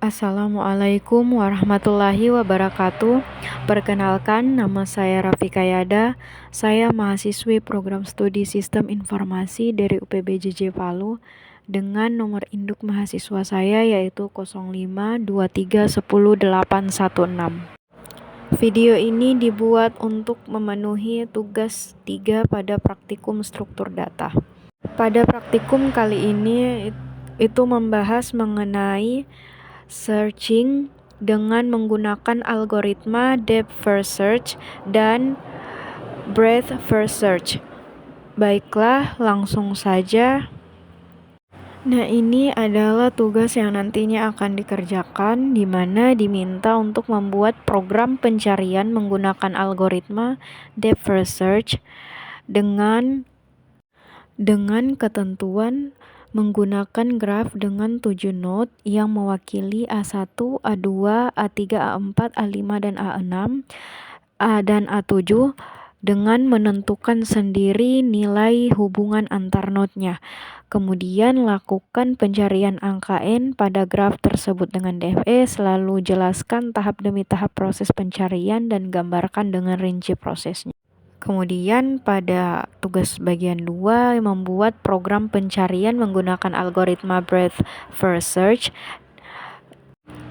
Assalamualaikum warahmatullahi wabarakatuh. Perkenalkan, nama saya Rafika Yada. Saya mahasiswi program studi Sistem Informasi dari UPBJJ Palu dengan nomor induk mahasiswa saya yaitu 0523100816. Video ini dibuat untuk memenuhi tugas 3 pada praktikum struktur data. Pada praktikum kali ini itu membahas mengenai searching dengan menggunakan algoritma depth first search dan breadth first search. Baiklah, langsung saja. Nah, ini adalah tugas yang nantinya akan dikerjakan, di mana diminta untuk membuat program pencarian menggunakan algoritma depth first search dengan ketentuan menggunakan graf dengan 7 node yang mewakili A1, A2, A3, A4, A5, dan A6, dan A7 dengan menentukan sendiri nilai hubungan antar node-nya. Kemudian lakukan pencarian angka N pada graf tersebut dengan DFS, lalu jelaskan tahap demi tahap proses pencarian dan gambarkan dengan rinci prosesnya. Kemudian pada tugas bagian 2 membuat program pencarian menggunakan algoritma breadth first search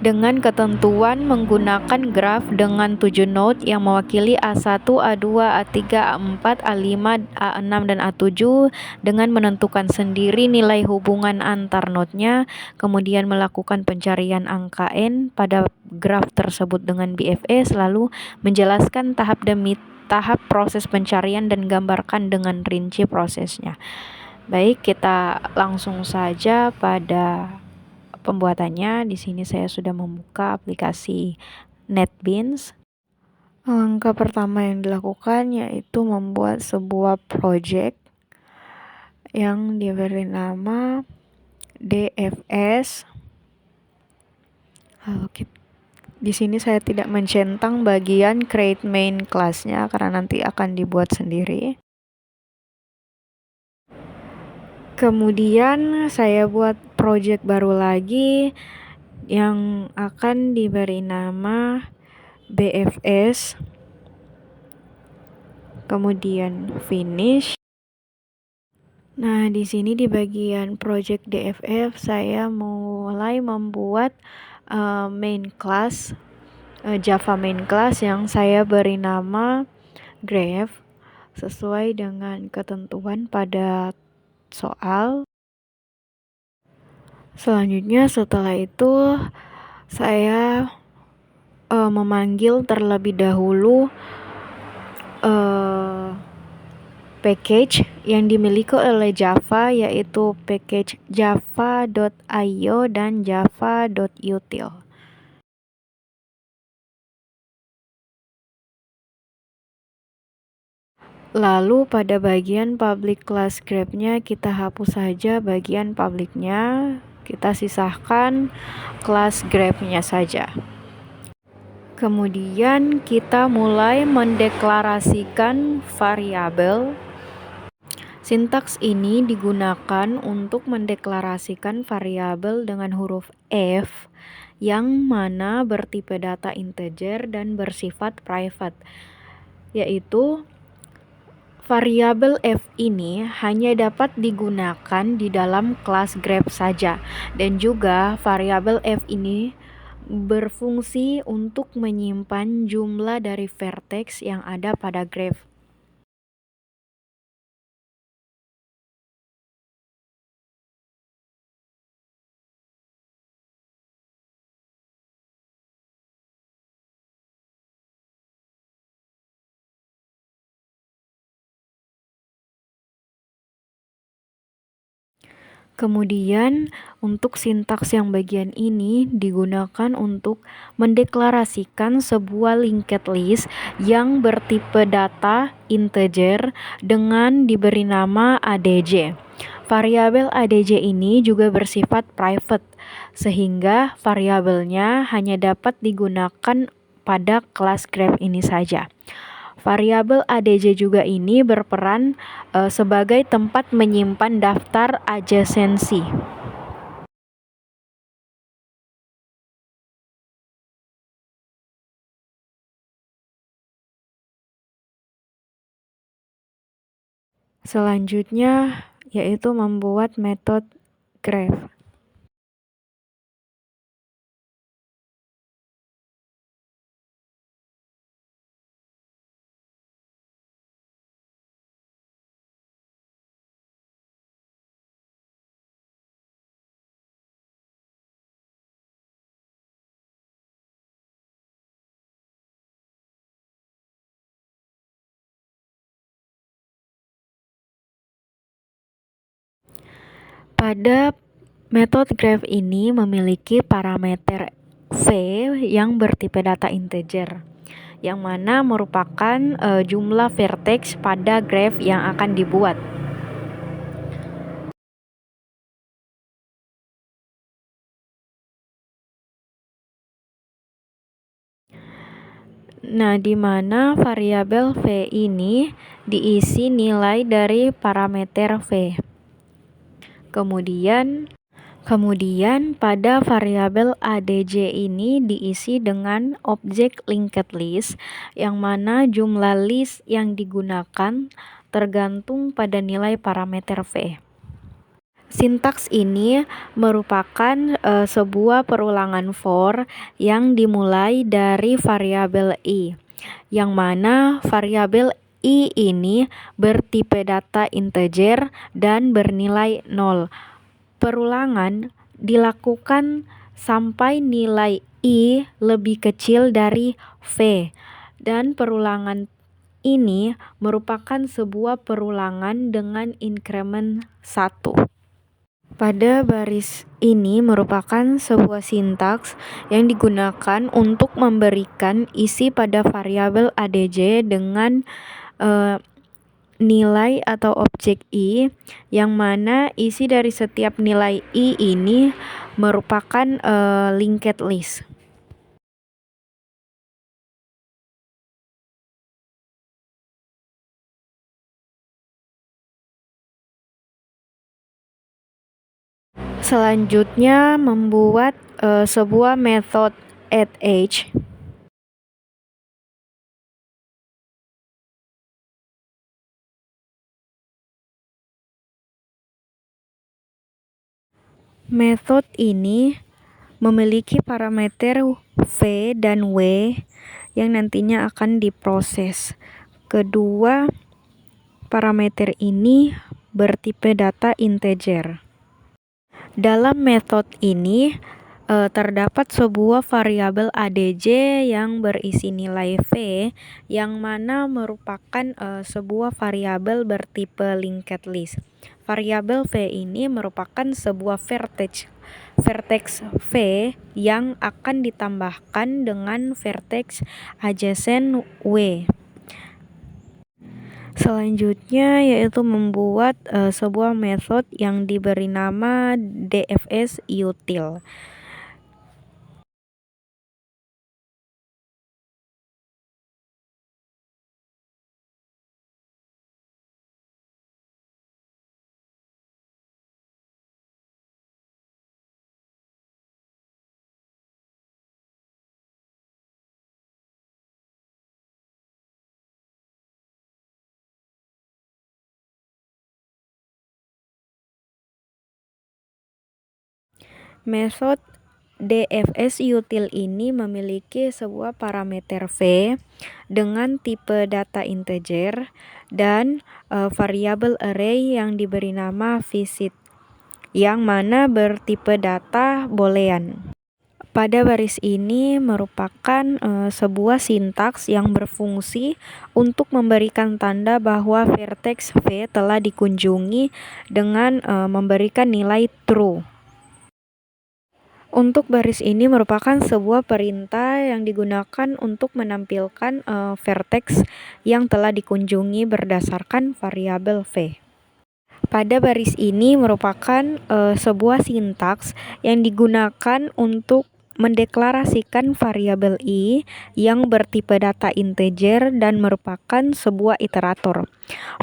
dengan ketentuan menggunakan graf dengan 7 node yang mewakili A1, A2, A3, A4, A5, A6, dan A7 dengan menentukan sendiri nilai hubungan antar node-nya, kemudian melakukan pencarian angka N pada graf tersebut dengan BFS, lalu menjelaskan tahap demi tahap proses pencarian dan gambarkan dengan rinci prosesnya. Baik, kita langsung saja pada pembuatannya. Di sini saya sudah membuka aplikasi NetBeans. Langkah pertama yang dilakukan yaitu membuat sebuah project yang diberi nama DFS. Di sini saya tidak mencentang bagian create main class-nya karena nanti akan dibuat sendiri. Kemudian saya buat project baru lagi yang akan diberi nama BFS. Kemudian finish. Nah, di sini di bagian project DFF saya mulai membuat main class, Java main class yang saya beri nama graph sesuai dengan ketentuan pada soal. Selanjutnya setelah itu saya memanggil terlebih dahulu package yang dimiliki oleh Java, yaitu package java.io dan java.util. Lalu pada bagian public class graph-nya kita hapus saja bagian public-nya, kita sisahkan class graph-nya saja. Kemudian kita mulai mendeklarasikan variabel. Sintaks ini digunakan untuk mendeklarasikan variabel dengan huruf F yang mana bertipe data integer dan bersifat private, yaitu variabel F ini hanya dapat digunakan di dalam kelas graph saja, dan juga variabel F ini berfungsi untuk menyimpan jumlah dari vertex yang ada pada graph. Kemudian untuk sintaks yang bagian ini digunakan untuk mendeklarasikan sebuah linked list yang bertipe data integer dengan diberi nama ADJ. Variabel ADJ ini juga bersifat private, sehingga variabelnya hanya dapat digunakan pada kelas graph ini saja. Variabel ADJ juga ini berperan sebagai tempat menyimpan daftar adjacency. Selanjutnya yaitu membuat metode graph. Pada metode graph ini memiliki parameter V yang bertipe data integer, yang mana merupakan jumlah vertex pada graph yang akan dibuat. Nah, di mana variabel V ini diisi nilai dari parameter V. Kemudian pada variabel adj ini diisi dengan objek linked list, yang mana jumlah list yang digunakan tergantung pada nilai parameter V. Sintaks ini merupakan sebuah perulangan for yang dimulai dari variabel i, yang mana variabel i ini bertipe data integer dan bernilai 0. Perulangan dilakukan sampai nilai i lebih kecil dari v, dan perulangan ini merupakan sebuah perulangan dengan increment 1. Pada baris ini merupakan sebuah sintaks yang digunakan untuk memberikan isi pada variabel adj dengan nilai atau objek i, yang mana isi dari setiap nilai i ini merupakan linked list. Selanjutnya membuat sebuah metode addEdge. Metode ini memiliki parameter v dan w yang nantinya akan diproses. Kedua parameter ini bertipe data integer. Dalam metode ini terdapat sebuah variabel adj yang berisi nilai v, yang mana merupakan sebuah variabel bertipe linked list. Variabel v ini merupakan sebuah vertex v yang akan ditambahkan dengan vertex adjacent w. Selanjutnya yaitu membuat sebuah metode yang diberi nama dfsutil. Metode dfsutil ini memiliki sebuah parameter v dengan tipe data integer dan variabel array yang diberi nama visit, yang mana bertipe data boolean. Pada baris ini merupakan sebuah sintaks yang berfungsi untuk memberikan tanda bahwa vertex v telah dikunjungi dengan memberikan nilai true. Untuk baris ini merupakan sebuah perintah yang digunakan untuk menampilkan vertex yang telah dikunjungi berdasarkan variabel v. Pada baris ini merupakan sebuah sintaks yang digunakan untuk mendeklarasikan variabel i yang bertipe data integer dan merupakan sebuah iterator.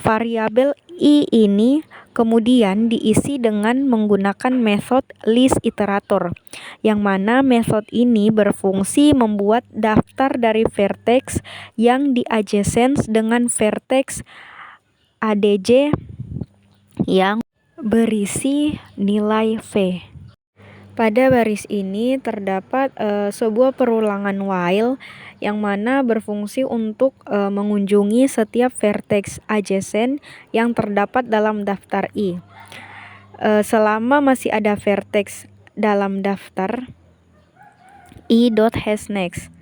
Variabel i ini kemudian diisi dengan menggunakan metode listIterator, yang mana metode ini berfungsi membuat daftar dari vertex yang di-adjacent dengan vertex ADJ yang berisi nilai V. Pada baris ini terdapat sebuah perulangan while yang mana berfungsi untuk mengunjungi setiap vertex adjacent yang terdapat dalam daftar I. Selama masih ada vertex dalam daftar i.hasNext.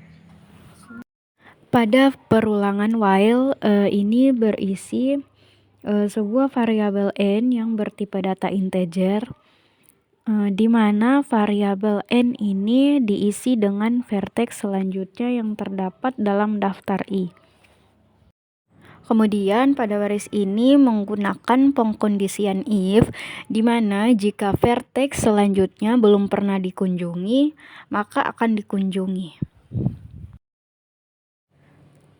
Pada perulangan while ini berisi sebuah variabel n yang bertipe data integer, di mana variabel n ini diisi dengan vertex selanjutnya yang terdapat dalam daftar I. Kemudian pada baris ini menggunakan pengkondisian if, di mana jika vertex selanjutnya belum pernah dikunjungi, maka akan dikunjungi.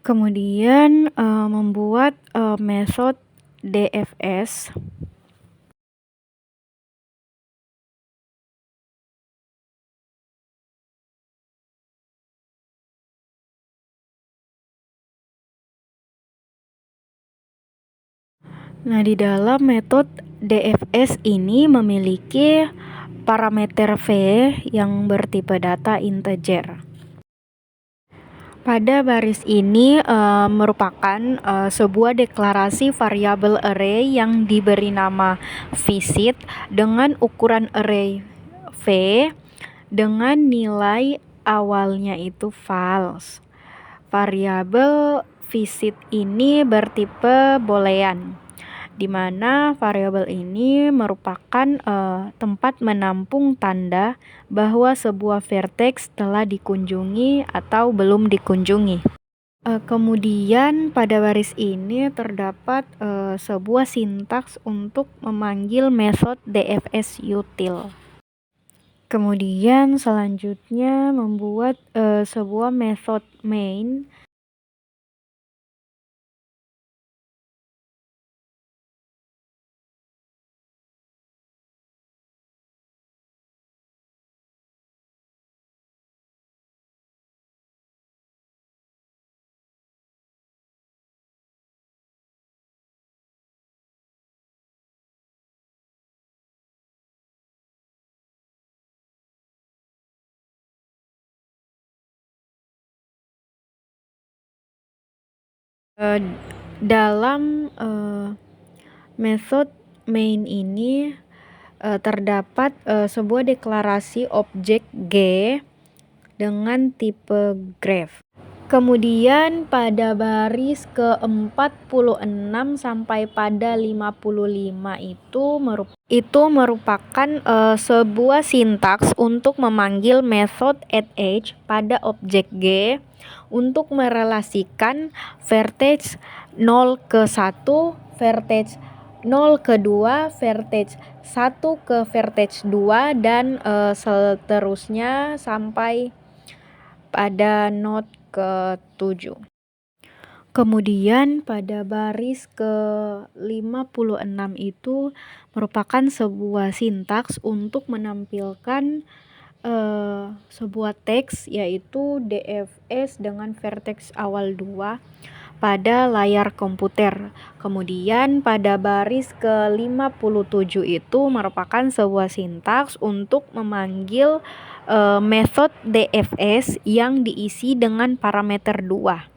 Kemudian membuat metode DFS. Nah, di dalam metode DFS ini memiliki parameter V yang bertipe data integer. Pada baris ini merupakan sebuah deklarasi variabel array yang diberi nama visit dengan ukuran array V dengan nilai awalnya itu false. Variabel visit ini bertipe boolean, di mana variabel ini merupakan tempat menampung tanda bahwa sebuah vertex telah dikunjungi atau belum dikunjungi. Kemudian pada baris ini terdapat sebuah sintaks untuk memanggil metode DFS util. Kemudian selanjutnya membuat sebuah metode main. Dalam metode main ini terdapat sebuah deklarasi objek G dengan tipe graph. Kemudian pada baris ke-46 sampai pada 55 itu merupakan sebuah sintaks untuk memanggil metode addEdge pada objek G untuk merelasikan vertex 0 ke 1, vertex 0 ke 2, vertex 1 ke vertex 2 dan seterusnya sampai pada node ke-7. Kemudian pada baris ke-56 itu merupakan sebuah sintaks untuk menampilkan sebuah teks, yaitu DFS dengan vertex awal 2 pada layar komputer. Kemudian pada baris ke-57 itu merupakan sebuah sintaks untuk memanggil metode DFS yang diisi dengan parameter 2.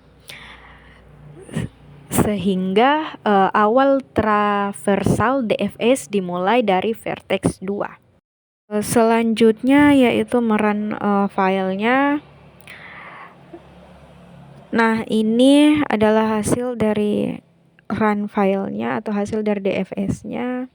Sehingga awal traversal DFS dimulai dari vertex 2. Selanjutnya yaitu merun filenya. Nah, ini adalah hasil dari run filenya atau hasil dari DFS-nya.